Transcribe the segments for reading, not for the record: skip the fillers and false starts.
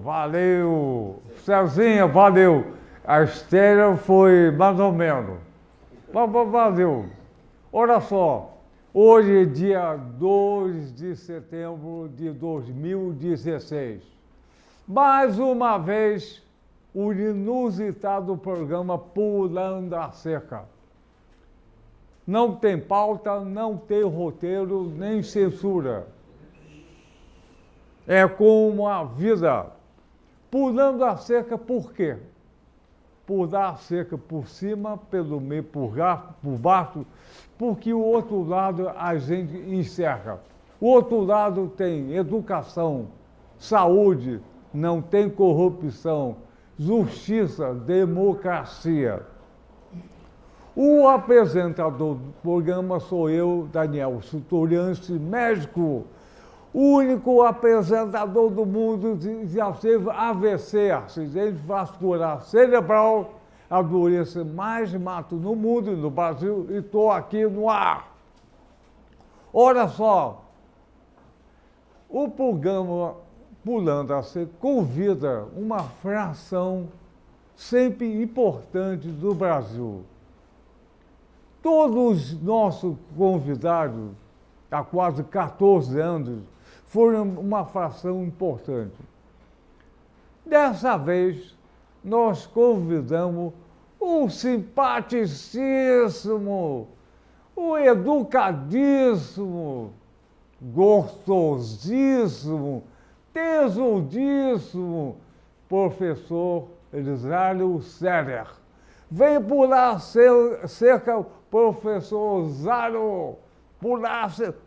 Valeu! Cezinha, valeu! A estreia foi mais ou menos. Valeu! Olha só, hoje é dia 2 de setembro de 2016. Mais uma vez, o inusitado programa Pulando a Cerca. Não tem pauta, não tem roteiro, nem censura. É como a vida. Pulando a cerca por quê? Pular a cerca por cima, pelo meio, por baixo, porque o outro lado a gente encerra. O outro lado tem educação, saúde, não tem corrupção, justiça, democracia. O apresentador do programa sou eu, Daniel Suturianci, médico, o único apresentador do mundo que já teve AVC, acidente vascular cerebral, a doença mais mata no mundo e no Brasil, e estou aqui no ar. Olha só, o programa Pulando a Cerca convida uma fração sempre importante do Brasil. Todos os nossos convidados, há quase 14 anos, foram uma fração importante. Dessa vez, nós convidamos o simpaticíssimo, o educadíssimo, gostosíssimo, tesudíssimo professor Elisário Seller. Vem pular cerca, professor Zaro. Pula cerca.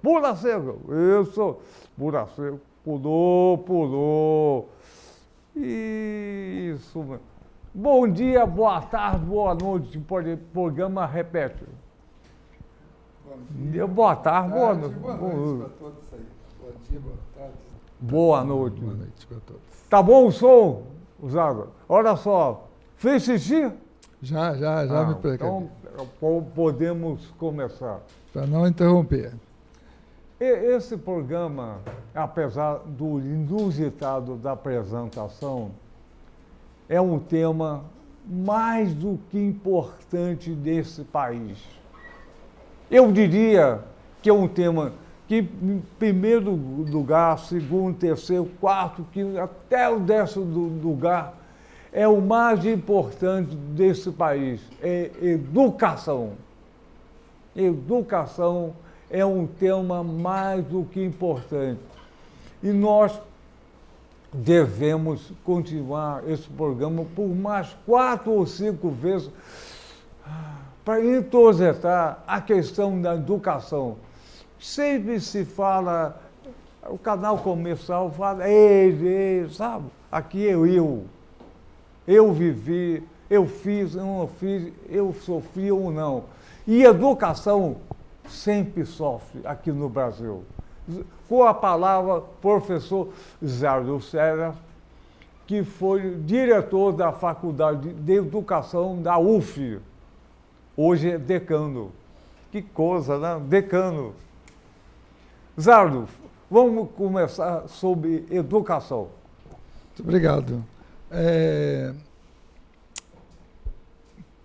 Isso. Pula cerca. Pulou. Isso. Bom dia, boa tarde, boa noite. O programa repete. Bom dia. Boa tarde, boa noite. Boa noite para todos aí. Bom dia, boa tarde. Boa noite. Boa noite para todos. Tá bom o som, Zaro? Olha só. Fez xixi? Já me precavi. Então, podemos começar. Para não interromper. Esse programa, apesar do inusitado da apresentação, é um tema mais do que importante desse país. Eu diria que é um tema que, em primeiro lugar, segundo, terceiro, quarto, quinto, até o 10º lugar, é o mais importante desse país, é educação. Educação é um tema mais do que importante. E nós devemos continuar esse programa por mais 4 ou 5 vezes para entrosetar a questão da educação. Sempre se fala, o canal comercial fala, ei, sabe? Aqui eu vivi, eu fiz, eu não fiz, eu sofri ou não. E educação sempre sofre aqui no Brasil. Com a palavra, professor Zaro Seller, que foi diretor da Faculdade de Educação da UF. Hoje é decano. Que coisa, né? Decano. Zaro, vamos começar sobre educação. Muito obrigado.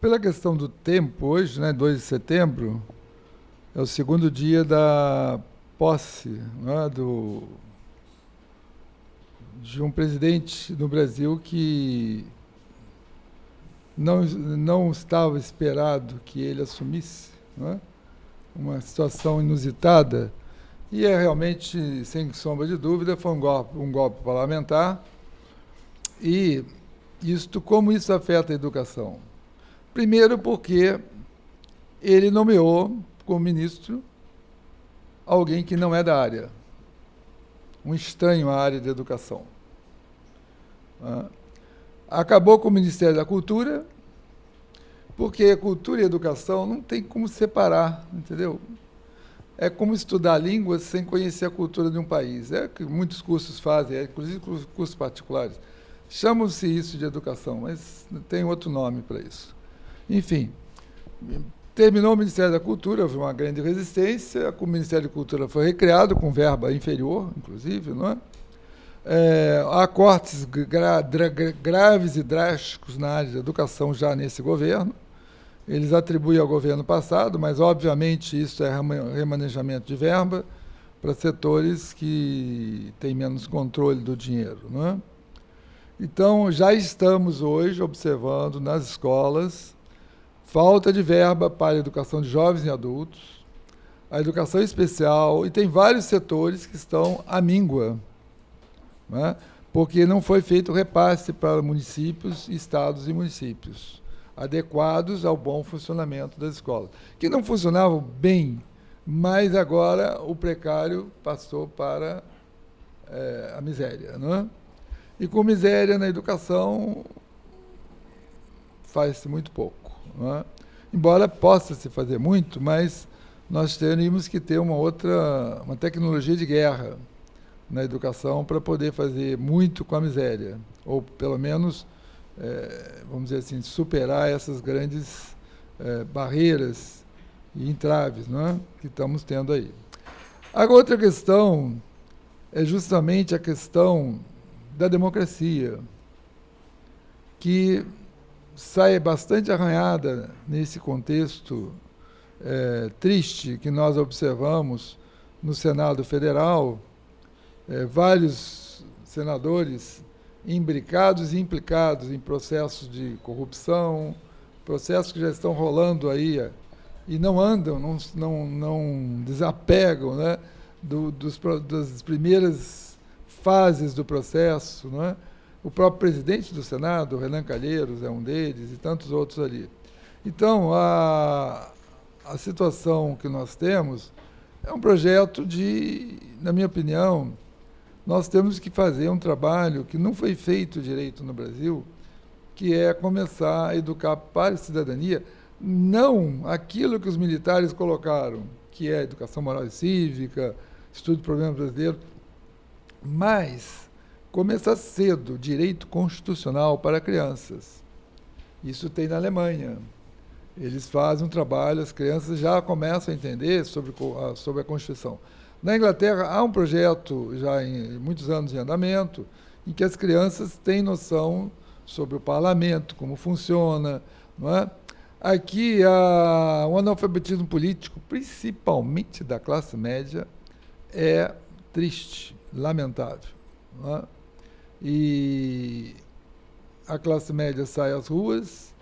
Pela questão do tempo, hoje, né, 2 de setembro, é o segundo dia da posse, né, de um presidente no Brasil que não estava esperado que ele assumisse, né, uma situação inusitada, e realmente, sem sombra de dúvida, foi um golpe parlamentar. E como isso afeta a educação? Primeiro porque ele nomeou como ministro alguém que não é da área, um estranho à área de educação. Acabou com o Ministério da Cultura, porque cultura e educação não tem como separar, entendeu? É como estudar línguas sem conhecer a cultura de um país. É que muitos cursos fazem, inclusive cursos particulares. Chamam-se isso de educação, mas tem outro nome para isso. Enfim, terminou o Ministério da Cultura, houve uma grande resistência, o Ministério da Cultura foi recriado com verba inferior, inclusive, não é? Há cortes graves e drásticos na área de educação já nesse governo. Eles atribuem ao governo passado, mas, obviamente, isso é remanejamento de verba para setores que têm menos controle do dinheiro, não é? Então, já estamos hoje observando nas escolas falta de verba para a educação de jovens e adultos, a educação especial, e tem vários setores que estão à míngua, não é? Porque não foi feito repasse para municípios, estados e municípios, adequados ao bom funcionamento das escolas, que não funcionavam bem, mas agora o precário passou para a miséria, não é? E com miséria na educação faz-se muito pouco, não é? Embora possa se fazer muito, mas nós teríamos que ter uma tecnologia de guerra na educação para poder fazer muito com a miséria, ou pelo menos, vamos dizer assim, superar essas grandes barreiras e entraves, não é? Que estamos tendo aí. A outra questão é justamente a questão da democracia, que sai bastante arranhada nesse contexto triste que nós observamos no Senado Federal, vários senadores imbricados e implicados em processos de corrupção, processos que já estão rolando aí e não andam, não desapegam, né, das primeiras fases do processo, não é? O próprio presidente do Senado, Renan Calheiros, é um deles, e tantos outros ali. Então, a situação que nós temos é um projeto na minha opinião, nós temos que fazer um trabalho que não foi feito direito no Brasil, que é começar a educar para a cidadania, não aquilo que os militares colocaram, que é educação moral e cívica, estudo do problema brasileiro, mas começar cedo, direito constitucional para crianças. Isso tem na Alemanha. Eles fazem um trabalho, as crianças já começam a entender sobre a Constituição. Na Inglaterra, há um projeto, já em muitos anos em andamento, em que as crianças têm noção sobre o parlamento, como funciona, não é? Aqui, o analfabetismo político, principalmente da classe média, é triste, lamentável, não é? E a classe média sai às ruas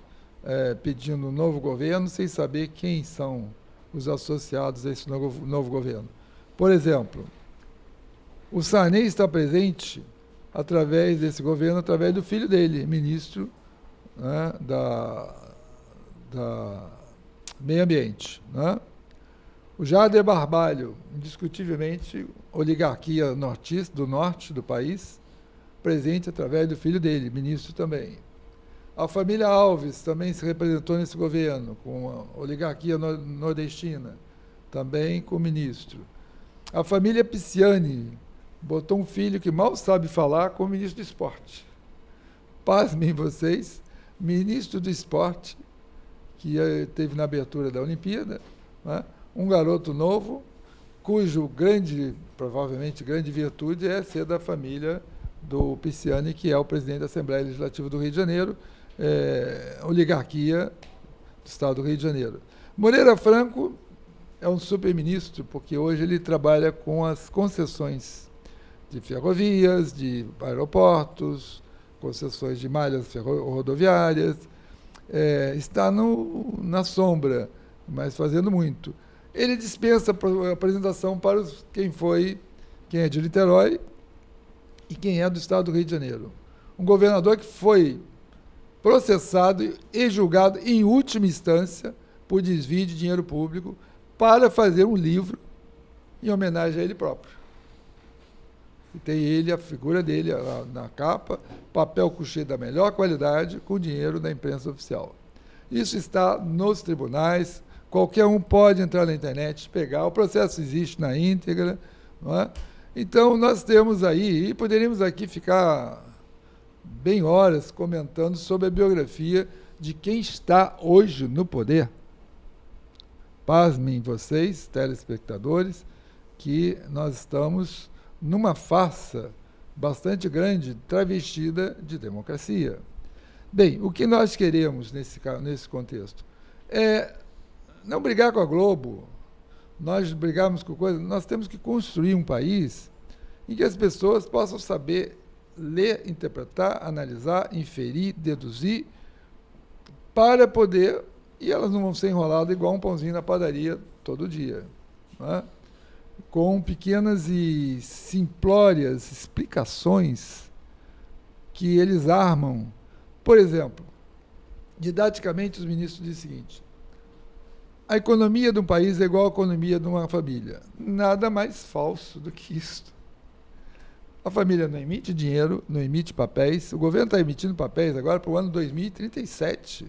pedindo um novo governo, sem saber quem são os associados a esse novo governo. Por exemplo, o Sarney está presente através desse governo, através do filho dele, ministro, né, da Meio Ambiente, né? O Jader Barbalho, indiscutivelmente, oligarquia nortista, do norte do país, presente através do filho dele, ministro também. A família Alves também se representou nesse governo, com a oligarquia nordestina, também com o ministro. A família Pisciani botou um filho que mal sabe falar como ministro do esporte. Pasmem vocês, ministro do esporte, que teve na abertura da Olimpíada, né? Um garoto novo, cujo provavelmente grande virtude é ser da família do Pisciani, que é o presidente da Assembleia Legislativa do Rio de Janeiro, oligarquia do Estado do Rio de Janeiro. Moreira Franco é um super-ministro, porque hoje ele trabalha com as concessões de ferrovias, de aeroportos, concessões de malhas rodoviárias, está na sombra, mas fazendo muito. Ele dispensa a apresentação para quem é de Niterói e quem é do Estado do Rio de Janeiro. Um governador que foi processado e julgado em última instância por desvio de dinheiro público para fazer um livro em homenagem a ele próprio. E tem a figura dele na capa, papel couché da melhor qualidade, com dinheiro da imprensa oficial. Isso está nos tribunais, qualquer um pode entrar na internet, pegar, o processo existe na íntegra, não é? Então, nós temos aí, e poderíamos aqui ficar bem horas comentando sobre a biografia de quem está hoje no poder. Pasmem vocês, telespectadores, que nós estamos numa farsa bastante grande, travestida de democracia. Bem, o que nós queremos nesse contexto é não brigar com a Globo, nós brigarmos com coisas, nós temos que construir um país em que as pessoas possam saber ler, interpretar, analisar, inferir, deduzir, para poder, e elas não vão ser enroladas igual um pãozinho na padaria todo dia, né? Com pequenas e simplórias explicações que eles armam. Por exemplo, didaticamente os ministros dizem o seguinte: a economia de um país é igual à economia de uma família. Nada mais falso do que isso. A família não emite dinheiro, não emite papéis. O governo está emitindo papéis agora para o ano 2037.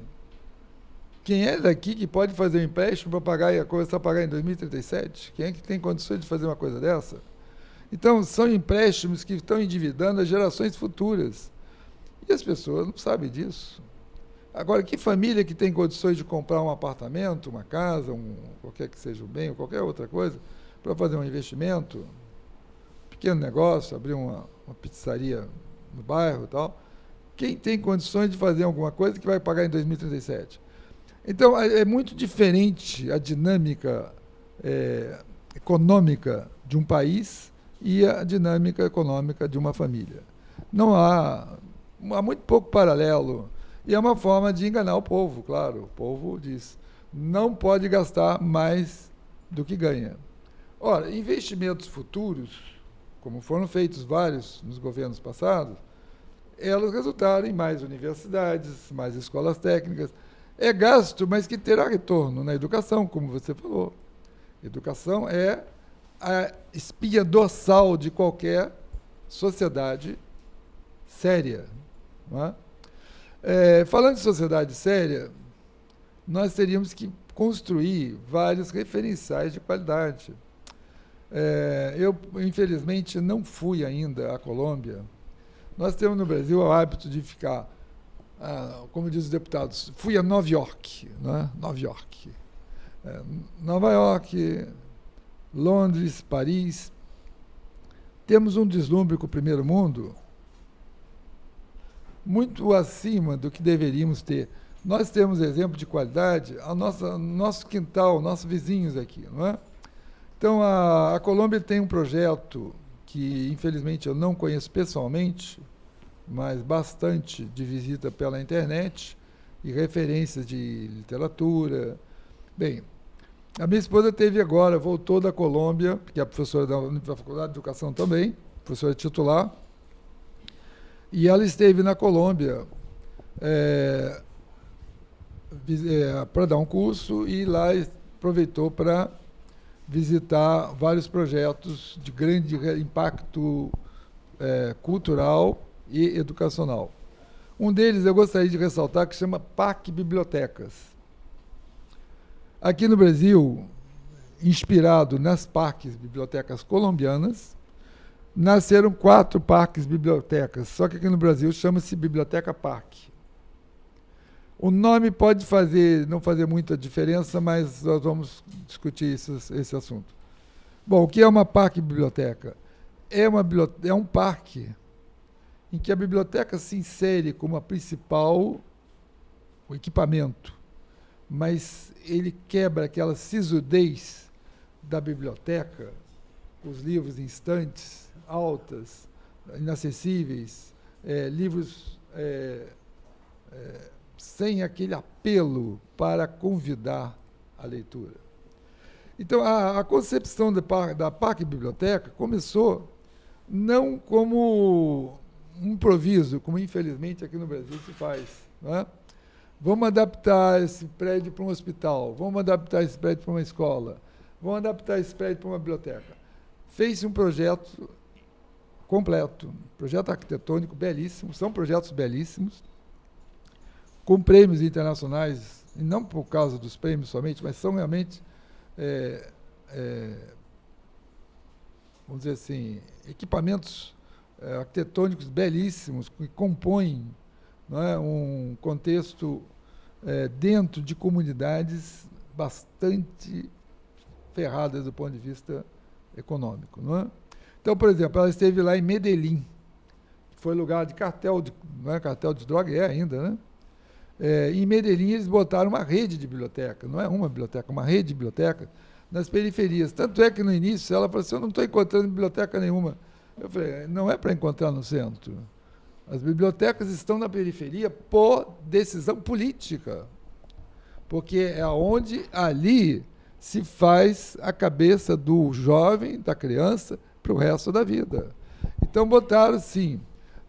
Quem é daqui que pode fazer um empréstimo para pagar e começar a pagar em 2037? Quem é que tem condições de fazer uma coisa dessa? Então, são empréstimos que estão endividando as gerações futuras. E as pessoas não sabem disso. Agora, que família que tem condições de comprar um apartamento, uma casa, qualquer que seja o bem, ou qualquer outra coisa, para fazer um investimento, pequeno negócio, abrir uma pizzaria no bairro e tal, quem tem condições de fazer alguma coisa que vai pagar em 2037? Então, é muito diferente a dinâmica econômica de um país e a dinâmica econômica de uma família. Não há muito pouco paralelo. E é uma forma de enganar o povo, claro. O povo diz, não pode gastar mais do que ganha. Ora, investimentos futuros, como foram feitos vários nos governos passados, elas resultaram em mais universidades, mais escolas técnicas. É gasto, mas que terá retorno na educação, como você falou. Educação é a espinha dorsal de qualquer sociedade séria, não é? Falando de sociedade séria, nós teríamos que construir vários referenciais de qualidade. Eu, infelizmente, não fui ainda à Colômbia. Nós temos no Brasil o hábito de ficar, como dizem os deputados, fui a Nova York, né? Nova York. Nova York, Londres, Paris. Temos um deslumbre com o primeiro mundo muito acima do que deveríamos ter. Nós temos exemplo de qualidade ao nosso quintal, nossos vizinhos aqui, não é? Então, a Colômbia tem um projeto que, infelizmente, eu não conheço pessoalmente, mas bastante de visita pela internet e referências de literatura. Bem, a minha esposa voltou da Colômbia, que é professora da Faculdade de Educação também, professora titular, e ela esteve na Colômbia para dar um curso e lá aproveitou para visitar vários projetos de grande impacto cultural e educacional. Um deles eu gostaria de ressaltar, que se chama Parque Bibliotecas. Aqui no Brasil, inspirado nas parques bibliotecas colombianas, nasceram 4 parques bibliotecas, só que aqui no Brasil chama-se Biblioteca Parque. O nome pode não fazer muita diferença, mas nós vamos discutir esse assunto. Bom, o que é uma parque biblioteca? É um parque em que a biblioteca se insere como a principal o equipamento, mas ele quebra aquela sisudez da biblioteca, os livros em estantes altas, inacessíveis, livros sem aquele apelo para convidar a leitura. Então, a concepção da Parque Biblioteca começou não como um improviso, como infelizmente aqui no Brasil se faz, não é? Vamos adaptar esse prédio para um hospital, vamos adaptar esse prédio para uma escola, vamos adaptar esse prédio para uma biblioteca. Fez-se um projeto completo, projeto arquitetônico belíssimo, são projetos belíssimos, com prêmios internacionais, e não por causa dos prêmios somente, mas são realmente, vamos dizer assim, equipamentos arquitetônicos belíssimos, que compõem, não é, um contexto dentro de comunidades bastante ferradas do ponto de vista econômico. Não é? Então, por exemplo, ela esteve lá em Medellín, foi lugar de cartel, não é cartel de droga, é ainda, né? Em Medellín, eles botaram uma rede de biblioteca, não é uma biblioteca, uma rede de biblioteca, nas periferias. Tanto é que, no início, ela falou assim, eu não estou encontrando biblioteca nenhuma. Eu falei, não é para encontrar no centro. As bibliotecas estão na periferia por decisão política, porque é onde ali se faz a cabeça do jovem, da criança, para o resto da vida. Então, botaram, assim,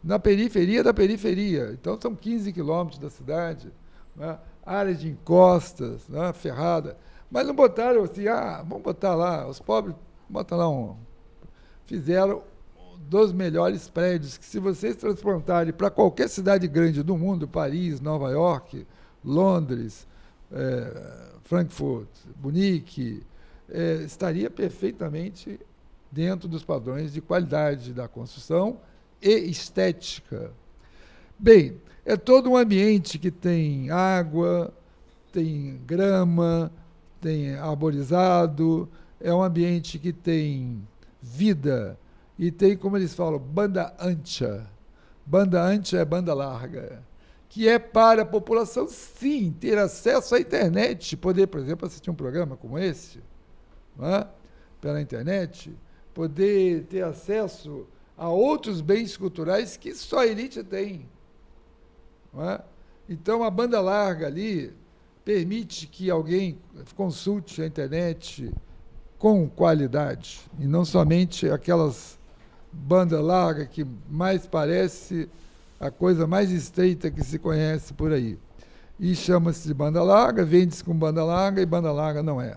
na periferia da periferia. Então, são 15 quilômetros da cidade, né? Área de encostas, né? Ferrada. Mas não botaram assim, vamos botar lá, os pobres, botam lá Fizeram dos melhores prédios, que se vocês transplantarem para qualquer cidade grande do mundo, Paris, Nova York, Londres, Frankfurt, Munique, estaria perfeitamente dentro dos padrões de qualidade da construção e estética. Bem, é todo um ambiente que tem água, tem grama, tem arborizado, é um ambiente que tem vida e tem, como eles falam, banda ancha. Banda ancha é banda larga, que é para a população, sim, ter acesso à internet, poder, por exemplo, assistir um programa como esse, não é? Pela internet, poder ter acesso a outros bens culturais que só a elite tem. Não é? Então, a banda larga ali permite que alguém consulte a internet com qualidade, e não somente aquelas bandas largas que mais parece a coisa mais estreita que se conhece por aí. E chama-se de banda larga, vende-se com banda larga, e banda larga não é.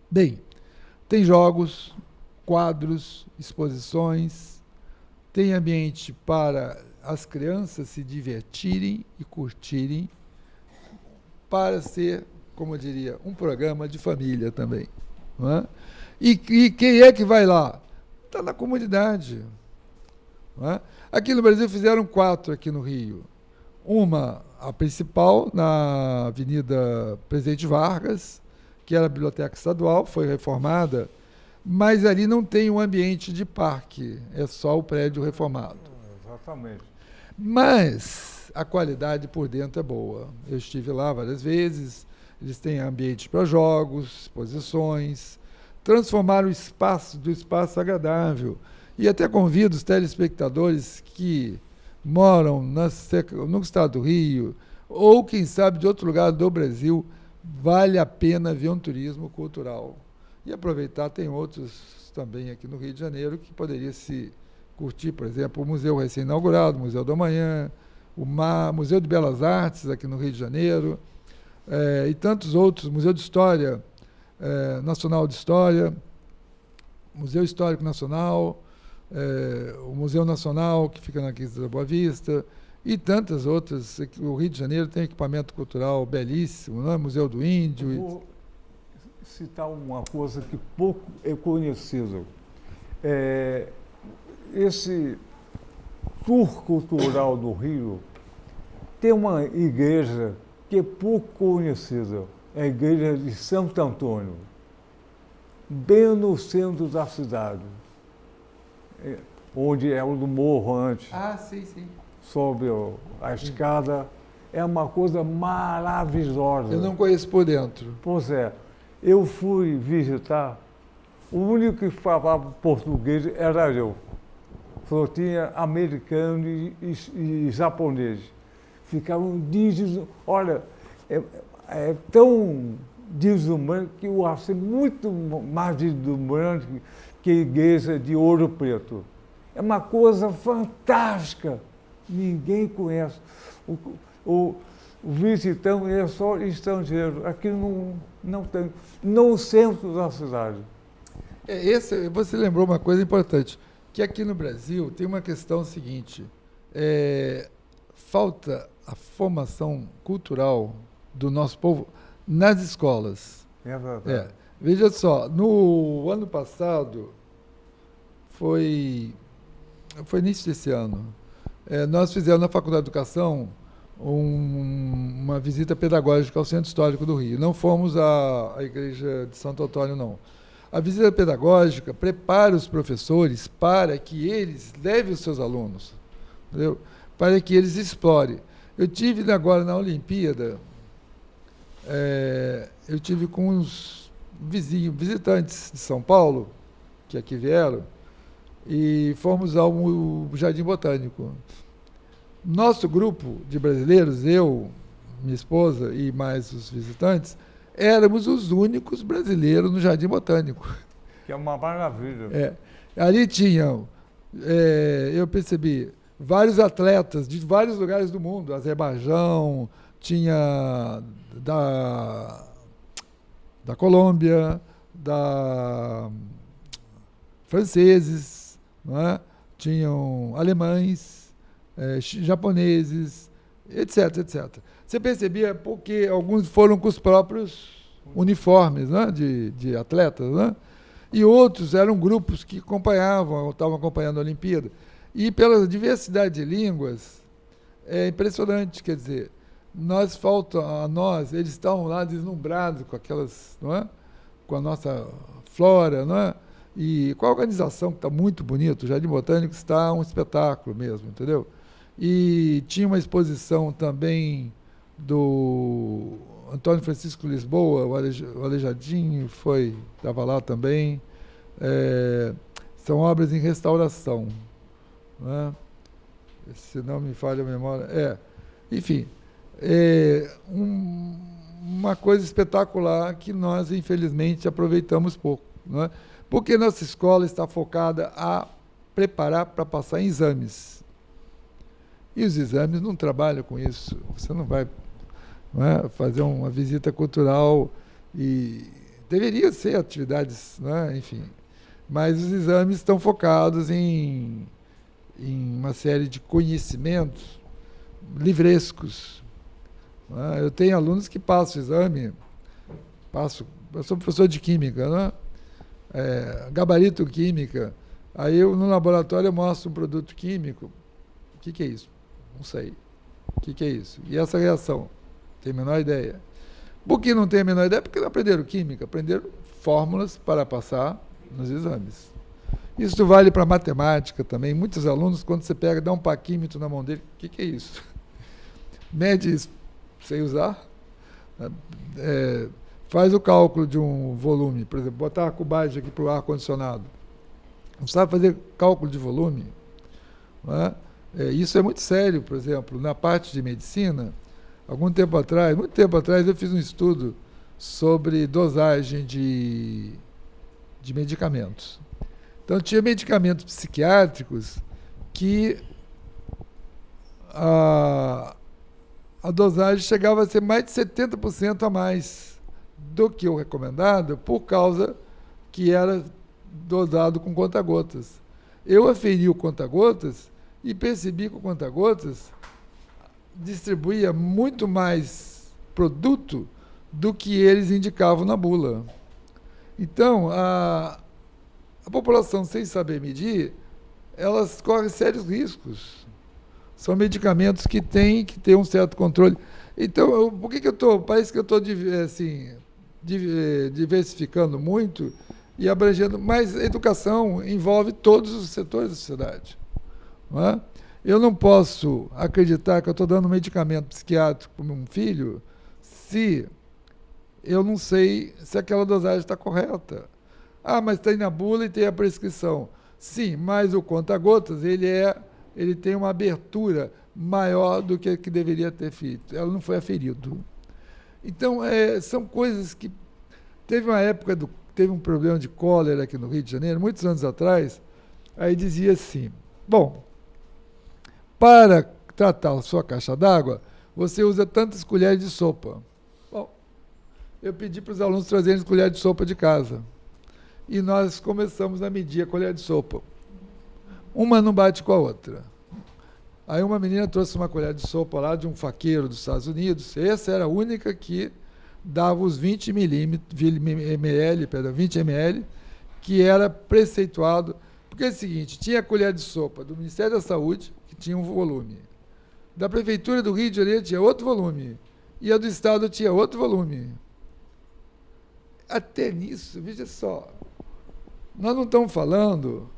Bem, tem jogos, quadros, exposições, tem ambiente para as crianças se divertirem e curtirem, para ser, como eu diria, um programa de família também. Não é? E quem é que vai lá? Está na comunidade. Não é? Aqui no Brasil fizeram 4 aqui no Rio. Uma, a principal, na Avenida Presidente Vargas, que era a Biblioteca Estadual, foi reformada, mas ali não tem um ambiente de parque, é só o prédio reformado. Exatamente. Mas a qualidade por dentro é boa. Eu estive lá várias vezes, eles têm ambiente para jogos, exposições, transformaram o espaço do espaço agradável. E até convido os telespectadores que moram no estado do Rio, ou quem sabe de outro lugar do Brasil, vale a pena ver um turismo cultural. E aproveitar, tem outros também aqui no Rio de Janeiro que poderia se curtir, por exemplo, o Museu recém-inaugurado, o Museu do Amanhã, o Museu de Belas Artes aqui no Rio de Janeiro, e tantos outros, Museu de História, Nacional de História, Museu Histórico Nacional, o Museu Nacional, que fica na Quinta da Boa Vista, e tantas outras. O Rio de Janeiro tem equipamento cultural belíssimo, não é? Museu do Índio. Vou citar uma coisa que pouco é conhecido. Esse tour cultural do Rio tem uma igreja que é pouco conhecida, é a igreja de Santo Antônio, bem no centro da cidade, onde é o do morro antes. Sim, sim. Sobe a escada, é uma coisa maravilhosa. Eu não conheço por dentro. Pois é, eu fui visitar, o único que falava português era eu. Só tinha americano e japonês. Ficavam indígenas. Olha, é tão desumano que eu achei muito mais desumano que a igreja de Ouro Preto. É uma coisa fantástica. Ninguém conhece. O visitante é só estrangeiro. Aqui não tem. No centro da cidade. Você lembrou uma coisa importante, que aqui no Brasil tem uma questão seguinte, falta a formação cultural do nosso povo nas escolas. É verdade. Veja só, no ano passado, foi início desse ano, nós fizemos na Faculdade de Educação uma visita pedagógica ao Centro Histórico do Rio. Não fomos à Igreja de Santo Antônio, não. A visita pedagógica prepara os professores para que eles levem os seus alunos entendeu? Para que eles explorem. Eu tive agora na Olimpíada, eu tive com uns visitantes de São Paulo, que aqui vieram, e fomos ao Jardim Botânico. Nosso grupo de brasileiros, eu, minha esposa e mais os visitantes, éramos os únicos brasileiros no Jardim Botânico. Que é uma maravilha. Ali tinham, eu percebi, vários atletas de vários lugares do mundo. Azerbaijão, tinha da Colômbia, franceses, não é? Tinham alemães, japoneses, etc, etc. Você percebia porque alguns foram com os próprios uniformes, né, de atletas, né? E outros eram grupos que estavam acompanhando a Olimpíada. E pela diversidade de línguas, é impressionante, quer dizer, eles estão lá deslumbrados com aquelas, não é? Com a nossa flora, não é? E com a organização que está muito bonito, o Jardim Botânico está um espetáculo mesmo, entendeu? E tinha uma exposição também do Antônio Francisco Lisboa, o Aleijadinho estava lá também. São obras em restauração, né? Se não me falha a memória. Enfim, uma coisa espetacular que nós, infelizmente, aproveitamos pouco, né? Porque nossa escola está focada a preparar para passar em exames. E os exames não trabalham com isso. Você não vai, não é, fazer uma visita cultural e deveria ser atividades, né, enfim. Mas os exames estão focados em uma série de conhecimentos livrescos. Não é? Eu tenho alunos que passam o exame, eu sou professor de química, né? Gabarito química, aí eu no laboratório eu mostro um produto químico. O que é isso? Não sei. O que é isso? E essa reação? Tem a menor ideia. Por que não tem a menor ideia? Porque não aprenderam química, aprenderam fórmulas para passar nos exames. Isso vale para matemática também. Muitos alunos, quando você pega, dá um paquímetro na mão dele, o que é isso? Mede isso sem usar. Faz o cálculo de um volume, por exemplo, botar a cubagem aqui para o ar-condicionado. Não sabe fazer cálculo de volume? Não é? Isso é muito sério, por exemplo, na parte de medicina. Muito tempo atrás, eu fiz um estudo sobre dosagem de medicamentos. Então, tinha medicamentos psiquiátricos que a dosagem chegava a ser mais de 70% a mais do que o recomendado, por causa que era dosado com conta-gotas. Eu aferi o conta-gotas e percebi que o conta-gotas distribuía muito mais produto do que eles indicavam na bula. Então, a população, sem saber medir, elas correm sérios riscos. São medicamentos que têm que ter um certo controle. Então, por que parece que eu estou diversificando muito e abrangendo, mas a educação envolve todos os setores da sociedade. Não é? Eu não posso acreditar que eu estou dando um medicamento psiquiátrico para um filho se eu não sei se aquela dosagem está correta. Mas tem na bula e tem a prescrição. Sim, mas o conta-gotas, ele tem uma abertura maior do que deveria ter feito. Ela não foi aferido. Então, são coisas que... Teve uma época, teve um problema de cólera aqui no Rio de Janeiro, muitos anos atrás, aí dizia assim, bom, para tratar a sua caixa d'água, você usa tantas colheres de sopa. Bom, eu pedi para os alunos trazerem as colheres de sopa de casa. E nós começamos a medir a colher de sopa. Uma não bate com a outra. Aí uma menina trouxe uma colher de sopa lá de um faqueiro dos Estados Unidos. Essa era a única que dava os 20 ml, que era preceituado. Porque é o seguinte, tinha a colher de sopa do Ministério da Saúde, que tinha um volume. Da Prefeitura do Rio de Janeiro tinha outro volume. E a do Estado tinha outro volume. Até nisso, veja só, nós não estamos falando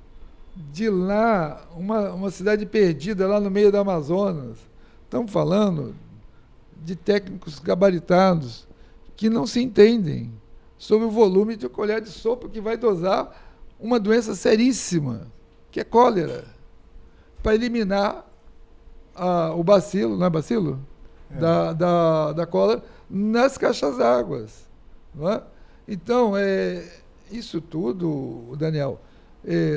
de lá, uma cidade perdida lá no meio do Amazonas. Estamos falando de técnicos gabaritados que não se entendem sobre o volume de colher de sopa que vai dosar uma doença seríssima, que é cólera, para eliminar o bacilo, não é bacilo? Da cólera nas caixas d'água. Não é? Então, isso tudo, Daniel,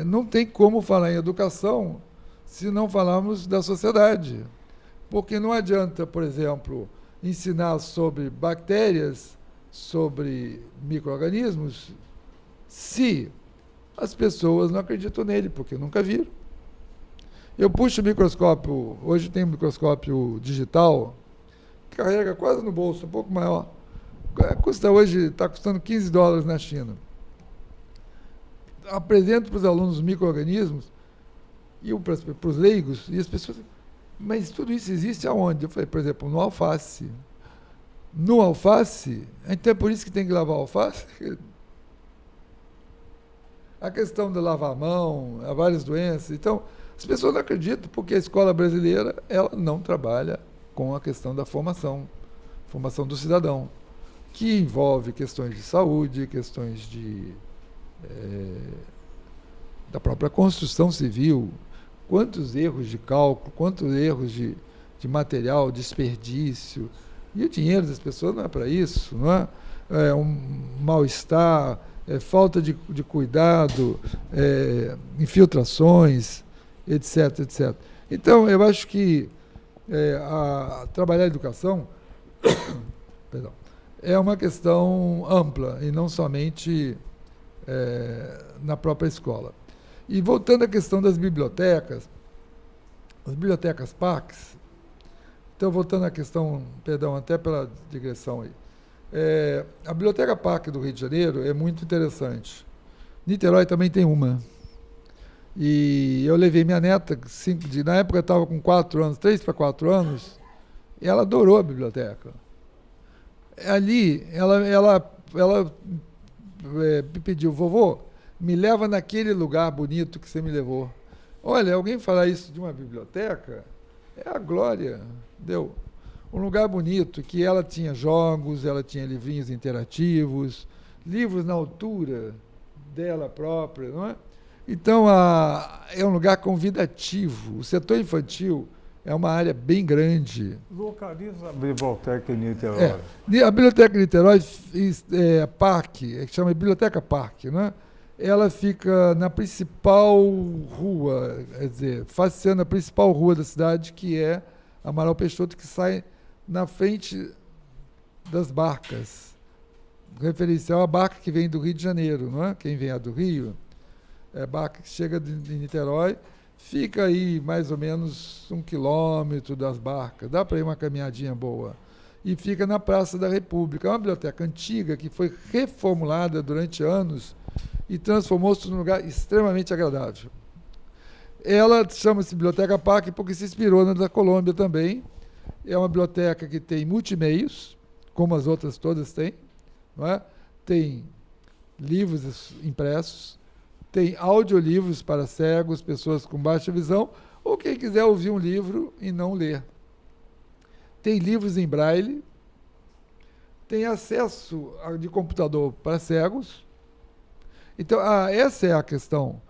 não tem como falar em educação se não falarmos da sociedade. Porque não adianta, por exemplo, ensinar sobre bactérias, sobre micro-organismos, se as pessoas não acreditam nele, porque nunca viram. Eu puxo o microscópio, hoje tem um microscópio digital, que carrega quase no bolso, um pouco maior. Está custando $15 na China. Apresento para os alunos micro-organismos e para os leigos, e as pessoas, mas tudo isso existe aonde? Eu falei, por exemplo, no alface. No alface, então é por isso que tem que lavar alface? A questão de lavar a mão, há várias doenças. Então, as pessoas não acreditam porque a escola brasileira ela não trabalha com a questão da formação do cidadão, que envolve questões de saúde, questões da própria construção civil, quantos erros de cálculo, quantos erros de material, desperdício, e o dinheiro das pessoas não é para isso, não é? Um mal-estar, falta de cuidado, infiltrações, etc, etc. Então, eu acho que trabalhar a educação perdão, é uma questão ampla e não somente na própria escola. E voltando à questão das bibliotecas, as bibliotecas parques, então voltando à questão, perdão, até pela digressão aí, a Biblioteca Parque do Rio de Janeiro é muito interessante. Niterói também tem uma. E eu levei minha neta, na época estava com 4 anos, 3 para 4 anos, e ela adorou a biblioteca. Ali, ela me pediu, vovô, me leva naquele lugar bonito que você me levou. Olha, alguém falar isso de uma biblioteca é a glória, deu. Um lugar bonito, que ela tinha jogos, ela tinha livrinhos interativos, livros na altura dela própria, não é? Então, é um lugar convidativo. O setor infantil é uma área bem grande. Localiza a biblioteca em Niterói. A biblioteca de Niterói parque, que chama Biblioteca Parque, né? Ela fica na principal rua, quer dizer, faceando a principal rua da cidade, que é Amaral Peixoto, que sai na frente das barcas. Referencial à barca que vem do Rio de Janeiro, não é? Quem vem do Rio, barca que chega de Niterói, fica aí mais ou menos 1 quilômetro das barcas, dá para ir uma caminhadinha boa. E fica na Praça da República. É uma biblioteca antiga que foi reformulada durante anos e transformou-se num lugar extremamente agradável. Ela chama-se Biblioteca Parque porque se inspirou na da Colômbia também. É uma biblioteca que tem multimeios, como as outras todas têm, não é? Tem livros impressos, tem audiolivros para cegos, pessoas com baixa visão, ou quem quiser ouvir um livro e não ler. Tem livros em braille, tem acesso de computador para cegos. Então, essa é a questão.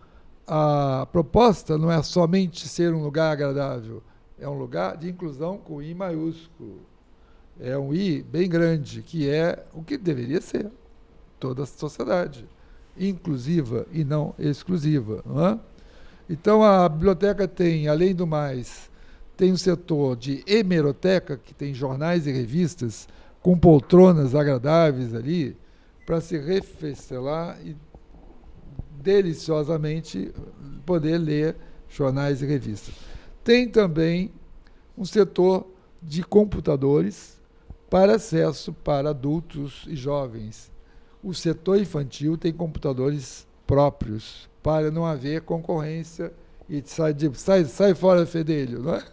A proposta não é somente ser um lugar agradável, é um lugar de inclusão com I maiúsculo. É um I bem grande, que é o que deveria ser toda a sociedade, inclusiva e não exclusiva. Não é? Então, a biblioteca tem, além do mais, tem um setor de hemeroteca, que tem jornais e revistas com poltronas agradáveis ali, para se refestelar e deliciosamente poder ler jornais e revistas. Tem também um setor de computadores para acesso para adultos e jovens. O setor infantil tem computadores próprios, para não haver concorrência e sai fora, fedelho, não é?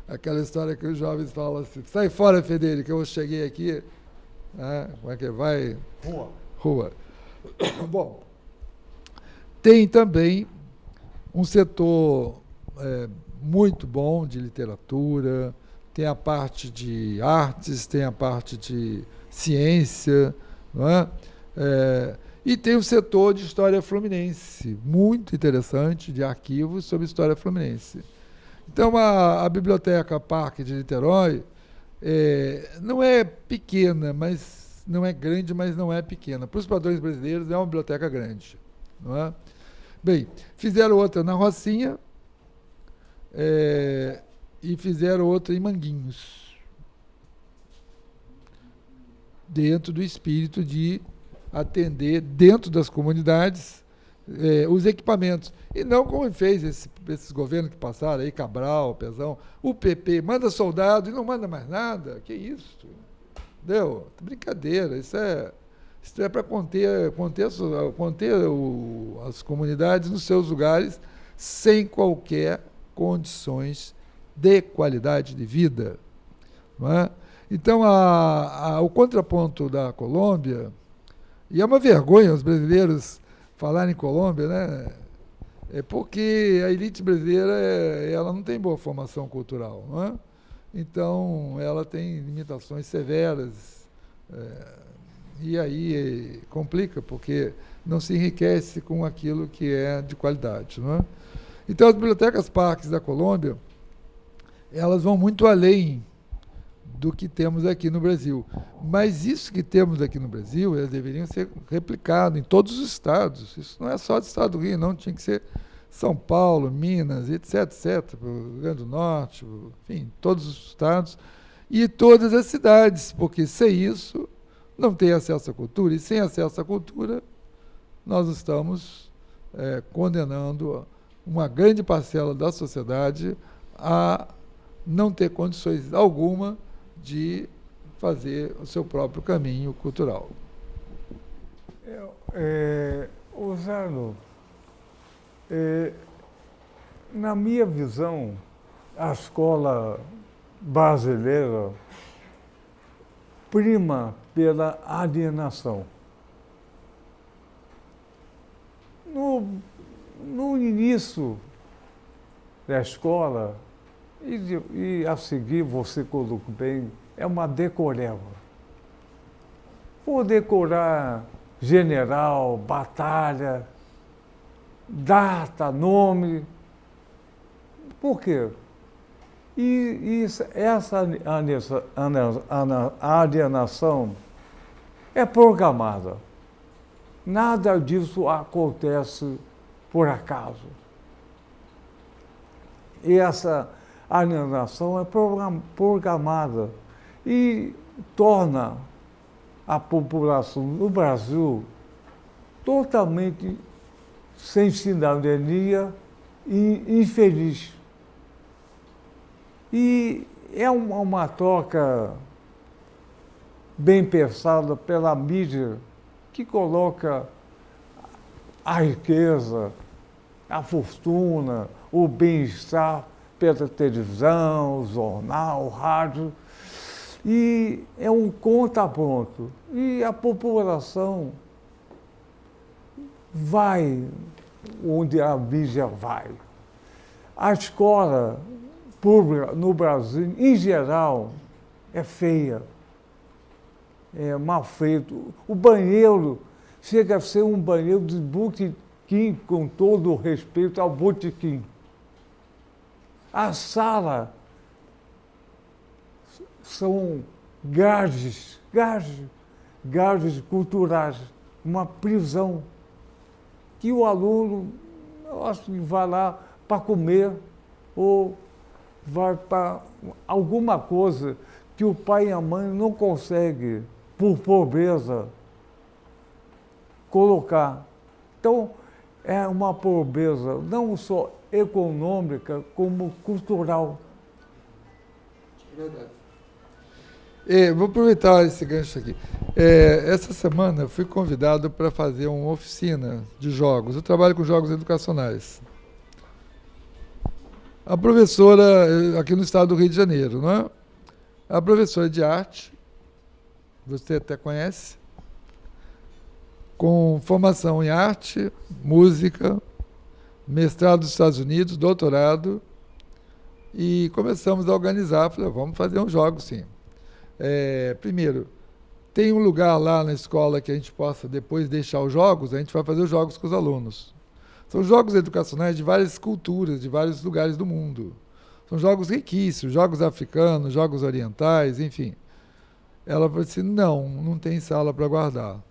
Aquela história que os jovens falam assim, sai fora, fedelho, que eu cheguei aqui, né? Como é que vai? Rua. Bom, tem também um setor muito bom de literatura, tem a parte de artes, tem a parte de ciência, não é? E tem o setor de história fluminense, muito interessante, de arquivos sobre história fluminense. Então, a Biblioteca Parque de Niterói não é pequena, mas não é grande, mas não é pequena. Para os padrões brasileiros, é uma biblioteca grande. Não é? Bem, fizeram outra na Rocinha e fizeram outra em Manguinhos, dentro do espírito de atender, dentro das comunidades, os equipamentos. E não como fez esses governos que passaram aí, Cabral, Pezão, o PP, manda soldado e não manda mais nada. Que isso? Entendeu? Brincadeira, isso é para conter as comunidades nos seus lugares sem qualquer condições de qualidade de vida. Não é? Então, o contraponto da Colômbia, e é uma vergonha os brasileiros falarem em Colômbia, né? É porque a elite brasileira ela não tem boa formação cultural, não é? Então, ela tem limitações severas, e aí complica, porque não se enriquece com aquilo que é de qualidade, não é? Então, as bibliotecas parques da Colômbia, elas vão muito além do que temos aqui no Brasil. Mas isso que temos aqui no Brasil, eles deveriam ser replicados em todos os estados. Isso não é só do estado do Rio, não. Tinha que ser São Paulo, Minas, etc., o Rio Grande do Norte, enfim, todos os estados e todas as cidades, porque sem isso não tem acesso à cultura. E sem acesso à cultura, nós estamos condenando uma grande parcela da sociedade a não ter condições alguma de fazer o seu próprio caminho cultural. Osano, na minha visão, a escola brasileira prima pela alienação. No início da escola, e a seguir, você colocou bem, é uma decoreba. Vou decorar general, batalha, data, nome. Por quê? E essa alienação é programada. Nada disso acontece por acaso. E essa alienação é programada e torna a população no Brasil totalmente sem cidadania e infeliz. E é uma troca bem pensada pela mídia que coloca a riqueza, a fortuna, o bem-estar pela televisão, o jornal, o rádio, e é um contraponto. E a população vai onde a mídia vai. A escola pública no Brasil, em geral, é feia, é mal feito. O banheiro chega a ser um banheiro de botequim, com todo o respeito ao botequim. A sala são gajes culturais, uma prisão, que o aluno, eu acho que vai lá para comer ou vai para alguma coisa que o pai e a mãe não conseguem, por pobreza, colocar. Então, é uma pobreza não só econômica, como cultural. Verdade. Vou aproveitar esse gancho aqui. Essa semana eu fui convidado para fazer uma oficina de jogos. Eu trabalho com jogos educacionais. A professora, aqui no estado do Rio de Janeiro, não é? A professora de arte, você até conhece, com formação em arte, música, mestrado dos Estados Unidos, doutorado, e começamos a organizar. Falei, vamos fazer uns jogos, sim. Primeiro, tem um lugar lá na escola que a gente possa depois deixar os jogos, a gente vai fazer os jogos com os alunos. São jogos educacionais de várias culturas, de vários lugares do mundo. São jogos riquíssimos, jogos africanos, jogos orientais, enfim. Ela falou assim, não tem sala para guardar. Eu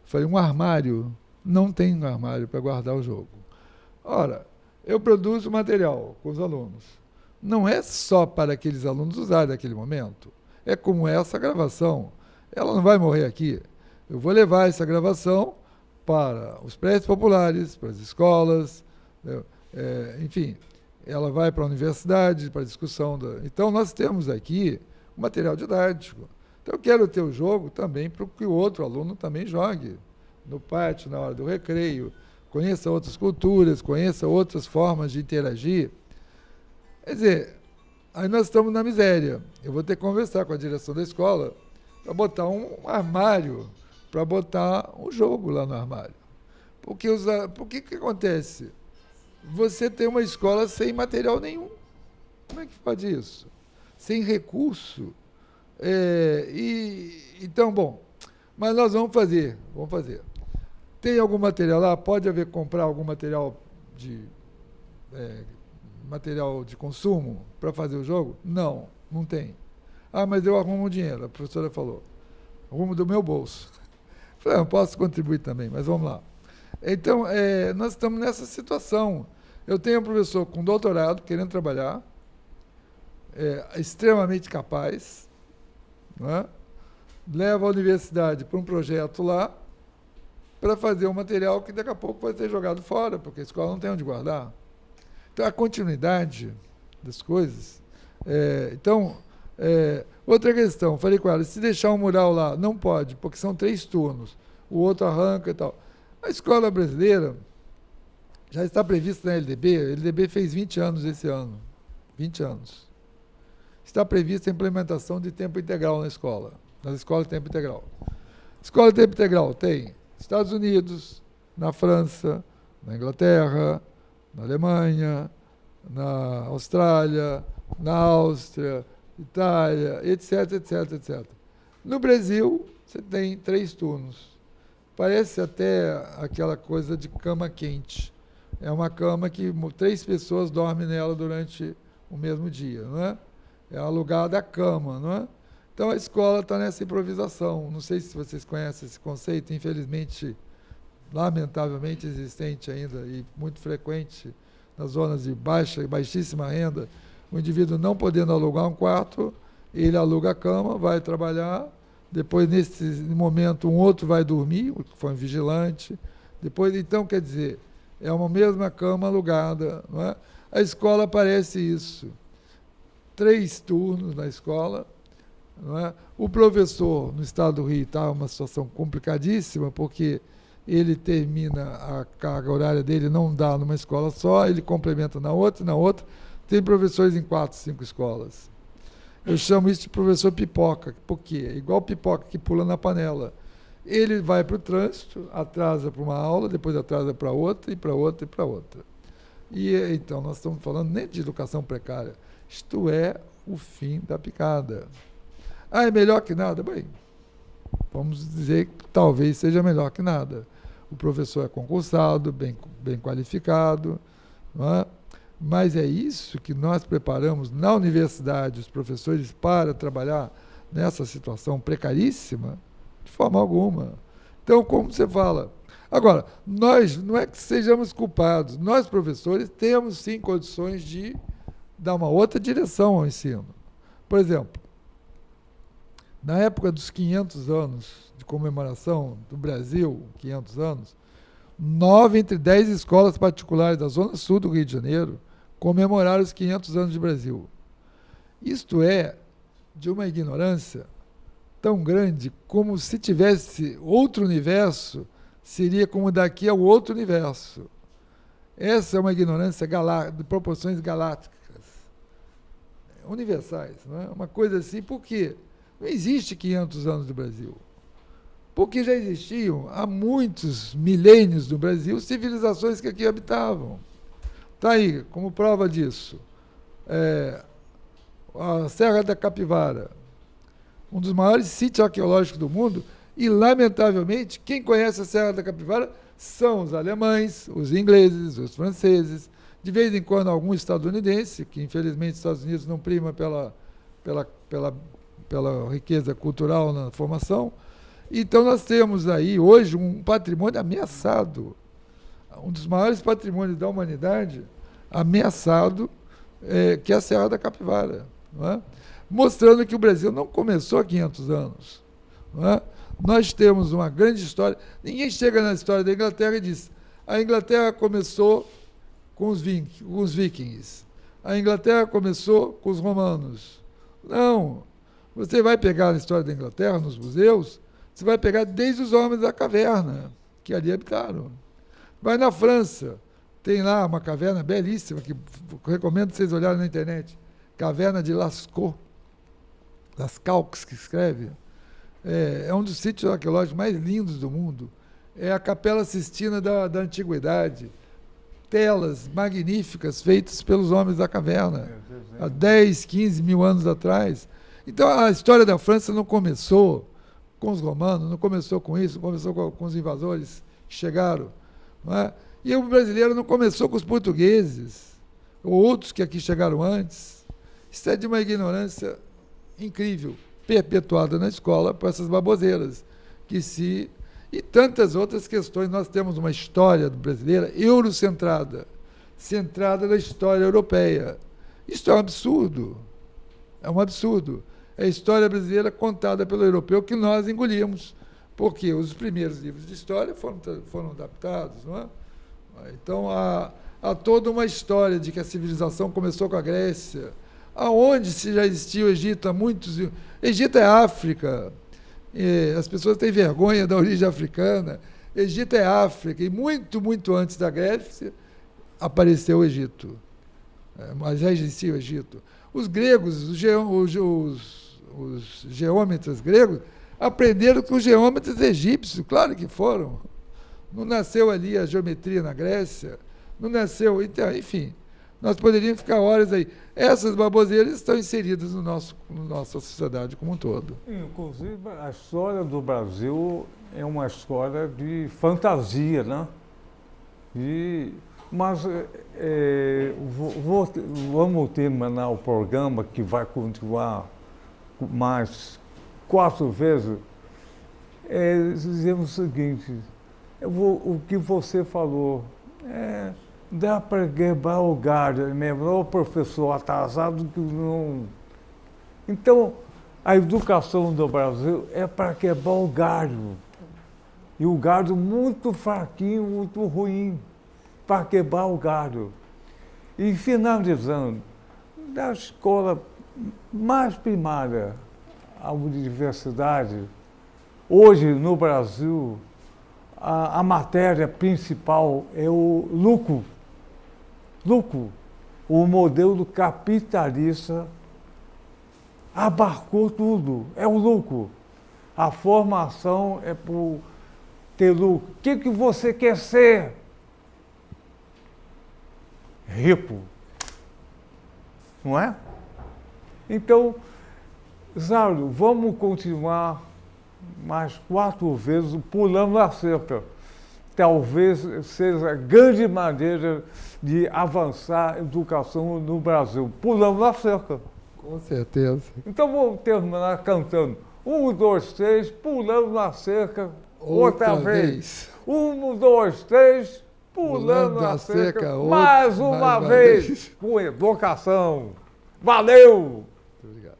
falei, um armário? Não tem um armário para guardar o jogo. Ora, eu produzo material com os alunos. Não é só para aqueles alunos usarem naquele momento. É como essa gravação. Ela não vai morrer aqui. Eu vou levar essa gravação para os prédios populares, para as escolas, enfim, ela vai para a universidade, para a discussão. Então, nós temos aqui um material didático. Então, eu quero ter o jogo também para que o outro aluno também jogue no pátio, na hora do recreio, conheça outras culturas, conheça outras formas de interagir. Quer dizer, aí nós estamos na miséria. Eu vou ter que conversar com a direção da escola para botar um armário, para botar um jogo lá no armário. Porque que acontece? Você tem uma escola sem material nenhum. Como é que pode isso? Sem recurso. Então, bom, mas nós vamos fazer. Tem algum material lá? Pode haver comprar algum material de consumo para fazer o jogo? Não tem. Ah, mas eu arrumo dinheiro, a professora falou. Arrumo do meu bolso. Falei, eu posso contribuir também, mas vamos lá. Então, nós estamos nessa situação. Eu tenho um professor com doutorado, querendo trabalhar, extremamente capaz, não é? Leva a universidade para um projeto lá, para fazer um material que daqui a pouco vai ser jogado fora, porque a escola não tem onde guardar. Então, a continuidade das coisas. Outra questão, falei com ela, se deixar um mural lá, não pode, porque são 3 turnos, o outro arranca e tal. A escola brasileira já está prevista na LDB, a LDB fez 20 anos esse ano, 20 anos. Está prevista a implementação de tempo integral nas escolas de tempo integral. Escola de tempo integral tem Estados Unidos, na França, na Inglaterra, na Alemanha, na Austrália, na Áustria, Itália, etc, etc, etc. No Brasil, você tem 3 turnos. Parece até aquela coisa de cama quente. É uma cama que 3 pessoas dormem nela durante o mesmo dia, não é? É alugada a cama, não é? Então, a escola está nessa improvisação. Não sei se vocês conhecem esse conceito, infelizmente, lamentavelmente existente ainda e muito frequente nas zonas de baixíssima renda, o indivíduo não podendo alugar um quarto, ele aluga a cama, vai trabalhar, depois, nesse momento, um outro vai dormir, que foi um vigilante, depois, então, quer dizer, é uma mesma cama alugada, não é? A escola parece isso. 3 turnos na escola, não é? O professor, no estado do Rio, está uma situação complicadíssima, porque ele termina a carga horária dele, não dá numa escola só, ele complementa na outra, tem professores em 4, 5 escolas. Eu chamo isso de professor pipoca, porque é igual pipoca que pula na panela. Ele vai para o trânsito, atrasa para uma aula, depois atrasa para outra, e para outra, e para outra. E então, nós estamos falando nem de educação precária. Isto é o fim da picada. Ah, é melhor que nada? Bem, vamos dizer que talvez seja melhor que nada. O professor é concursado, bem qualificado, não é? Mas é isso que nós preparamos na universidade, os professores, para trabalhar nessa situação precaríssima? De forma alguma. Então, como você fala? Agora, nós não é que sejamos culpados, nós, professores, temos sim condições de dar uma outra direção ao ensino. Por exemplo, na época dos 500 anos de comemoração do Brasil, 500 anos, 9 entre 10 escolas particulares da Zona Sul do Rio de Janeiro comemoraram os 500 anos de Brasil. Isto é de uma ignorância tão grande como se tivesse outro universo, seria como daqui ao outro universo. Essa é uma ignorância de proporções galácticas, universais, não é? Uma coisa assim, porque não existe 500 anos do Brasil. Porque já existiam, há muitos milênios no Brasil, civilizações que aqui habitavam. Está aí, como prova disso, a Serra da Capivara, um dos maiores sítios arqueológicos do mundo, e, lamentavelmente, quem conhece a Serra da Capivara são os alemães, os ingleses, os franceses, de vez em quando algum estadunidense, que infelizmente os Estados Unidos não prima pela riqueza cultural na formação. Então nós temos aí hoje um patrimônio ameaçado, um dos maiores patrimônios da humanidade ameaçado, que é a Serra da Capivara, não é? Mostrando que o Brasil não começou há 500 anos. Não é? Nós temos uma grande história. Ninguém chega na história da Inglaterra e diz: a Inglaterra começou com os vikings, a Inglaterra começou com os romanos. Não. Você vai pegar na história da Inglaterra, nos museus, você vai pegar desde os homens da caverna, que ali habitaram. Vai na França, tem lá uma caverna belíssima, que recomendo vocês olharem na internet, Caverna de Lascaux, que escreve. É um dos sítios arqueológicos mais lindos do mundo. É a Capela Sistina da Antiguidade. Telas magníficas feitas pelos homens da caverna, há 10, 15 mil anos atrás. Então, a história da França não começou com os romanos, não começou com isso, começou com os invasores que chegaram. Não é? E o brasileiro não começou com os portugueses, ou outros que aqui chegaram antes. Isso é de uma ignorância incrível, perpetuada na escola por essas baboseiras. E tantas outras questões. Nós temos uma história brasileira eurocentrada, centrada na história europeia. Isso é um absurdo. É um absurdo. É a história brasileira contada pelo europeu que nós engolimos, porque os primeiros livros de história foram adaptados. Não é? Então, há toda uma história de que a civilização começou com a Grécia, aonde se já existia o Egito há muitos... Egito é África. As pessoas têm vergonha da origem africana. Egito é África. E muito, muito antes da Grécia, apareceu o Egito. Mas já existia o Egito. Os gregos, os geômetras gregos, aprenderam com os geômetras egípcios. Claro que foram. Não nasceu ali a geometria na Grécia. Não nasceu... Então, enfim, nós poderíamos ficar horas aí. Essas baboseiras estão inseridas na nossa sociedade como um todo. Inclusive, a história do Brasil é uma história de fantasia, né? Mas vamos terminar o programa, que vai continuar mais 4 vezes, dizendo o seguinte: o que você falou, dá para quebrar o galho mesmo, o professor atrasado que não... Então, a educação do Brasil é para quebrar o galho. E o galho muito fraquinho, muito ruim, para quebrar o galho. E finalizando, da escola mais primária à universidade, hoje no Brasil, a matéria principal é o lucro. O modelo capitalista abarcou tudo, é o lucro. A formação é por ter lucro. O que você quer ser? Rico. Não é? Então, Zauro, vamos continuar mais 4 vezes pulando a cerca. Talvez seja a grande maneira de avançar a educação no Brasil, pulando a cerca. Com certeza. Então vou terminar cantando 1, 2, 3, pulando na cerca, outra vez. 1, 2, 3, pulando na cerca, mais uma vez, com educação. Valeu! Muito obrigado.